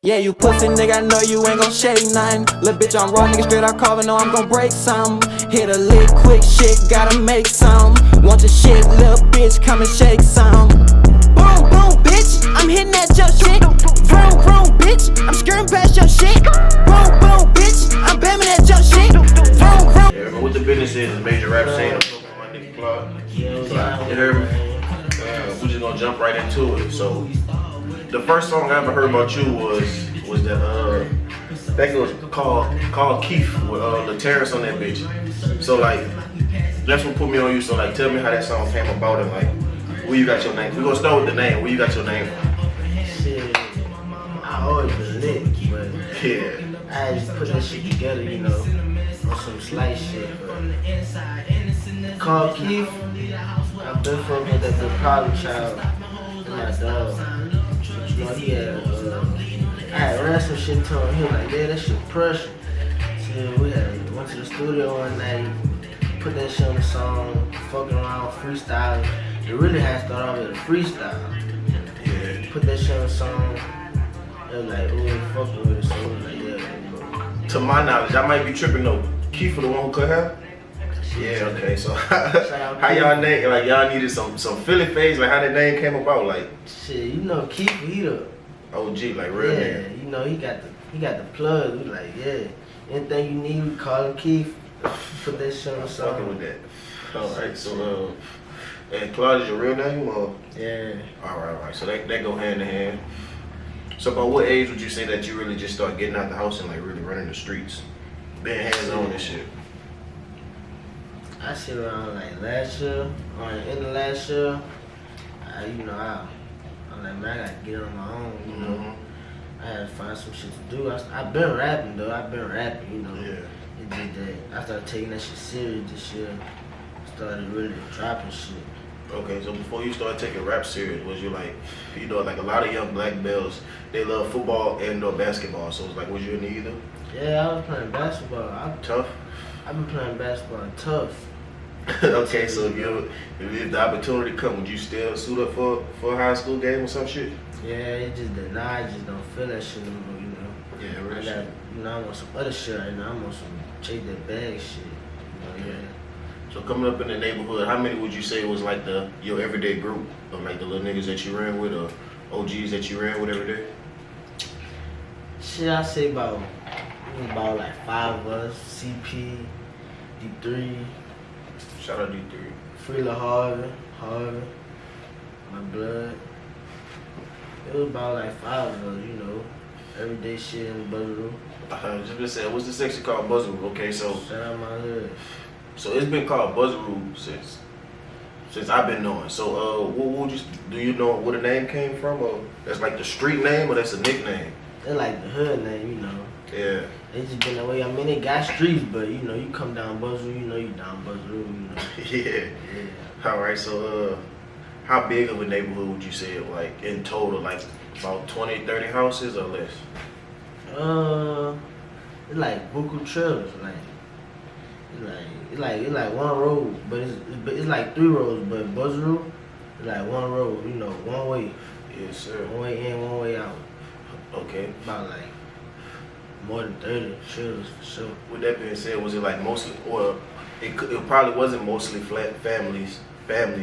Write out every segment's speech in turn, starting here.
Yeah, you pussy nigga, I know you ain't gon' shake nothing. Lil' bitch, I'm raw, nigga, straight out carving, know I'm gon' break some. Hit a lick, quick shit, gotta make some. Want your shit, lil' bitch, come and shake some. Boom, boom, bitch, I'm hitting at your shit. Vroom, vroom, bitch, I'm skirting past your shit. Boom, boom, bitch, I'm bamming at your shit. Vroom, vroom. Yeah, but what the business is major rap scene. My nigga Claude. You heard me? We just gonna jump right into it. So, the first song I ever heard about you was that I think it was called Keith with the Terrace on that bitch. So like that's what put me on you. So like tell me how that song came about and like where you got your name. We gonna start with the name. Where you got your name from? Shit, I always been lit, but Yeah. I just put that shit together, you know, on some slight shit. But called Keith, I've been fucking with that good problem child and my dog. You know, he had, I had ran some shit to him. He was like, yeah, that shit pressure. So we went to the studio one night, put that shit on the song, fucking around, freestyling. It really had started off as a freestyle. Yeah. Put that shit on the song. It was like, ooh, fucking with it. So it was like, yeah. To my knowledge, I might be tripping though. Keith for the one who cut hair? Yeah, okay, so how y'all name, like y'all needed some Philly phase, like how that name came about, like shit, you know Keith, he the OG, like real yeah, name. you know he got the plug. We like, yeah, anything you need, we call him Keith. Put that shit on the song. Fucking with that. Alright, so and Claude is your real name or? Yeah. Alright, so that go hand in hand. So about what age would you say that you really just start getting out the house and like really running the streets? Being hands on and shit. I sit around like last year, or in the last year, I'm like, man, I gotta get it on my own, you know. I had to find some shit to do. I've been rapping though, you know. Yeah. It did that. I started taking that shit serious this year. Started really dropping shit. Okay, so before you started taking rap serious, was you like, you know, like a lot of young black males, they love football and or basketball, so it's like, was you in either? Yeah, I was playing basketball. Tough? I've been playing basketball tough. Okay, so if the opportunity come, would you still suit up for a high school game or some shit? Yeah, it just that now I just don't feel that shit anymore, you know. Yeah, real I got, shit. you know, I'm on some other shit right now. I'm on some chase that bag shit. You know, yeah. So coming up in the neighborhood, how many would you say was like your everyday group of like the little niggas that you ran with or OGs that you ran with every day? Shit, I say about like 5 of us. CP, D3. Shout out D3. Freela Harvey, my blood. It was about like 5 of us, you know. Everyday shit in the buzzaroot. Just gonna say, what's the section called buzzaroot? Okay, so Shout out my hood. so it's been called buzzaroot since I've been knowing. So what would you do? You know where the name came from, or that's like the street name, or that's a nickname? It's like the hood name, you know. Yeah. It's just been that way. I mean, it got streets, but you know, you come down Buzzaroot, you know you down Buzzaroot, you know. Yeah. Yeah. All right. So how big of a neighborhood would you say it like in total? Like about 20, 30 houses or less? It's like Buku Trails, like it's like one road, but it's like 3 roads, but Buzzaroot is like one road, you know, one way. Yes, sir. One way in, one way out. Okay. About like more than 30 trails for sure. With that being said, was it like mostly, or it probably wasn't mostly flat families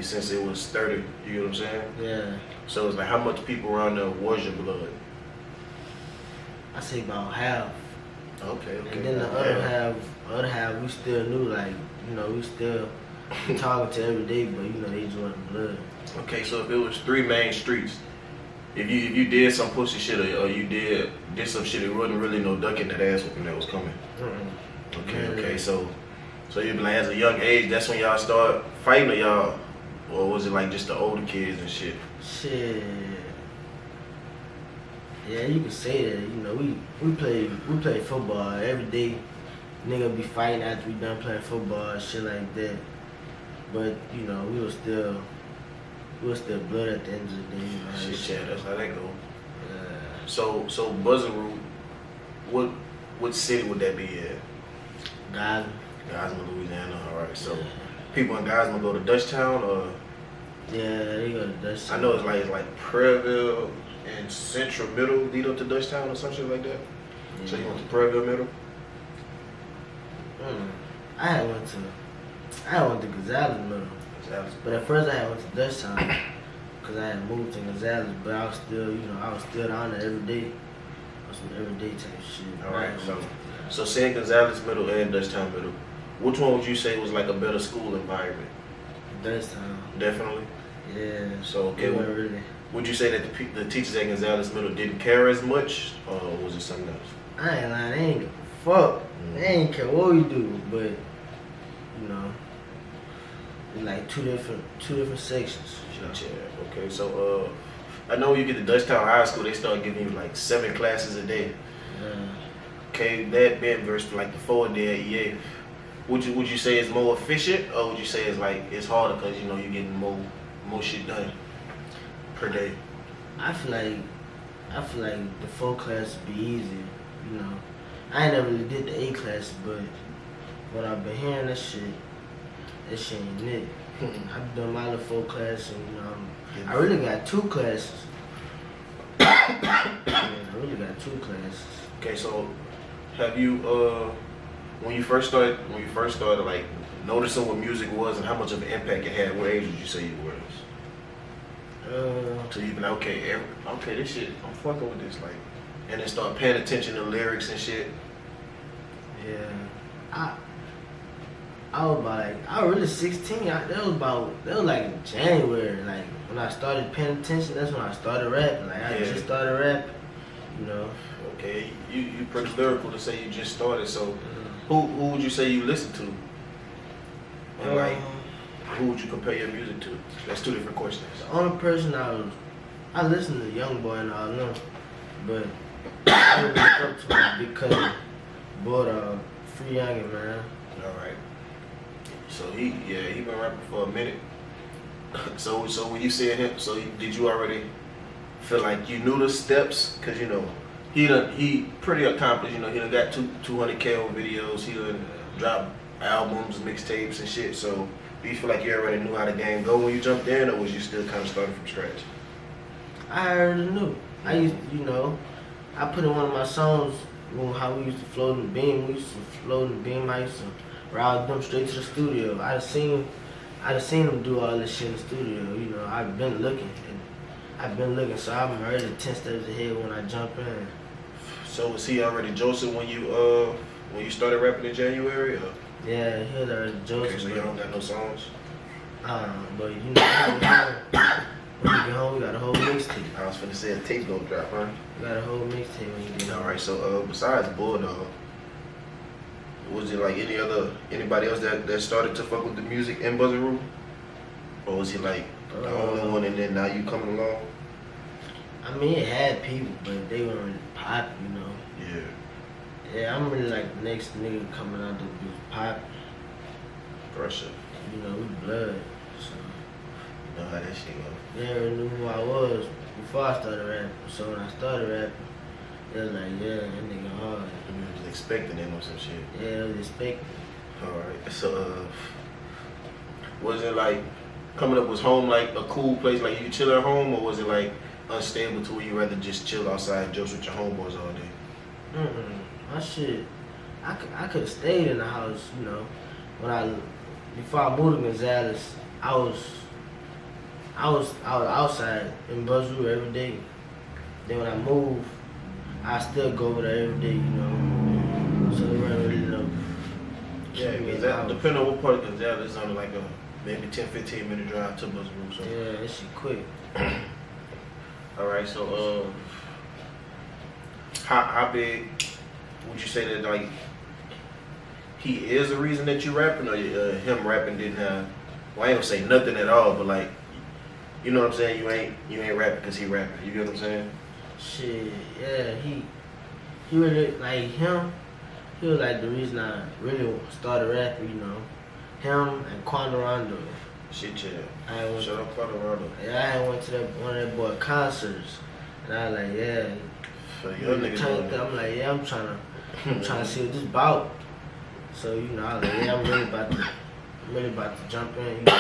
since it was 30, you know what I'm saying? Yeah. So it's like how much people around there was your blood? I say about half. Okay. And then the other half we still knew, like, you know, we still talking to every day, but you know, they just want blood. Okay, so if it was 3 main streets, if you did some pussy shit or you did some shit, it wasn't really no ducking that ass whooping that was coming. Okay, so you'd be like, as a young age, that's when y'all start fighting, or was it like just the older kids and shit? Shit. Yeah, you could say that. You know, we play football every day. Nigga be fighting after we done playing football, shit like that. But you know, we was still blood at the end of the day. You know, Shit, yeah, that's how that go. Yeah. So Buzzaroot, what city would that be at? Geismar, Louisiana. All right. So people in Geismar go to Dutchtown, or yeah, they go to Dutchtown. I know it's like Praireville. and Central Middle lead up to Dutchtown or some shit like that. Yeah. So you went to Prairieville Middle? I had went to Gonzales Middle. But at first I had went to Dutchtown because I had moved to Gonzales, but I was still down there every day. On some everyday type shit. Alright, so saying Gonzales Middle and Dutchtown Middle, which one would you say was like a better school environment? Dutchtown. Definitely? Yeah. So, okay, really. Would you say that the teachers at Gonzales Middle didn't care as much, or was it something else? I ain't lying, they ain't give a fuck. They ain't care what we do, but, you know, it's like two different sections. Yeah, okay, so, I know when you get to Dutchtown High School, they start giving you like 7 classes a day. Yeah. Okay, that being versus like the 4-day at EA. Would you say it's more efficient, or would you say it's like it's harder because you know you're getting more shit done per day? I feel like the 4 classes be easier, you know. I ain't never really did the 8 classes, but when I've been hearing that shit ain't it. I've done my little 4 classes, and you know, I really got 2 classes. Yeah, I really got 2 classes. Okay, so have you when you first started like noticing what music was and how much of an impact it had, what age would you say you was? So you been okay, this shit, I'm fucking with this, like, and then start paying attention to lyrics and shit. Yeah, I was really 16. That was like in January. Like when I started paying attention, that's when I started rapping. Like I just started rapping, you know. Okay, you pretty lyrical to say you just started. So who would you say you listen to? And like who would you compare your music to? That's 2 different questions. The only person I listen to YoungBoy and all them, but I really look up to my big cousin, but Free Youngin, man. All right. So he been rapping for a minute. So when you said him, so did you already feel like you knew the steps? Cause you know he pretty accomplished. You know he done got 200K on videos. He done dropped albums, mixtapes and shit. So do you feel like you already knew how the game go when you jumped in, or was you still kind of starting from scratch? I already knew. I used to, you know, I put in one of my songs how we used to float in the beam. We used to float in the beam. I used to ride them straight to the studio. I'd seen them do all this shit in the studio. You know, I've been looking, so I'm already 10 steps ahead when I jump in. So was he already Joseph when you started rapping in January? Or? Yeah, he was already Joseph. Okay, so you don't got no songs? But you know, when you get home, we got a whole mixtape. I was finna say a tape gonna drop, huh? We got a whole mixtape when you get home. Alright, so besides Bulldog, was it like anybody else that started to fuck with the music in buzzaroot? Or was he like the only one and then now you coming along? I mean, it had people, but they weren't really pop, you know. Yeah. Yeah, I'm really like the next nigga coming out to be pop. Pressure. You know, we blood, so. You know how that shit go. They already knew who I was before I started rapping. So when I started rapping, they was like, yeah, that nigga hard. You was expecting him or some shit. Yeah, I was expecting. Alright, so was it like coming up was home like a cool place, like you chill at home, or was it like unstable to where you rather just chill outside just with your homeboys all day? My shit, I could have stayed in the house, you know. Before I moved to Gonzales, I was outside in buzzaroot every day. Then when I moved, I still go over there every day, you know. So it wasn't really no. Yeah, because depending on what part of Gonzales, it's only like a maybe 10-15 minute drive to buzzaroot. So. Yeah, that shit quick. Alright, so how big would you say that like he is the reason that you rapping, or him rapping didn't have? Well, I ain't gonna say nothing at all, but like, you know what I'm saying? You ain't rapping because he rapping. You get what I'm saying? Shit, yeah, he really like him. He was like the reason I really started rapping, you know. Him and Quandorando. Shit, yeah. Shout out Quandorando. Yeah, I went to one of that boy concerts, and I was like, yeah. So your niggas I'm like, yeah, I'm trying to see what this about. So you know, I was like, yeah, I'm really about to jump in. You know.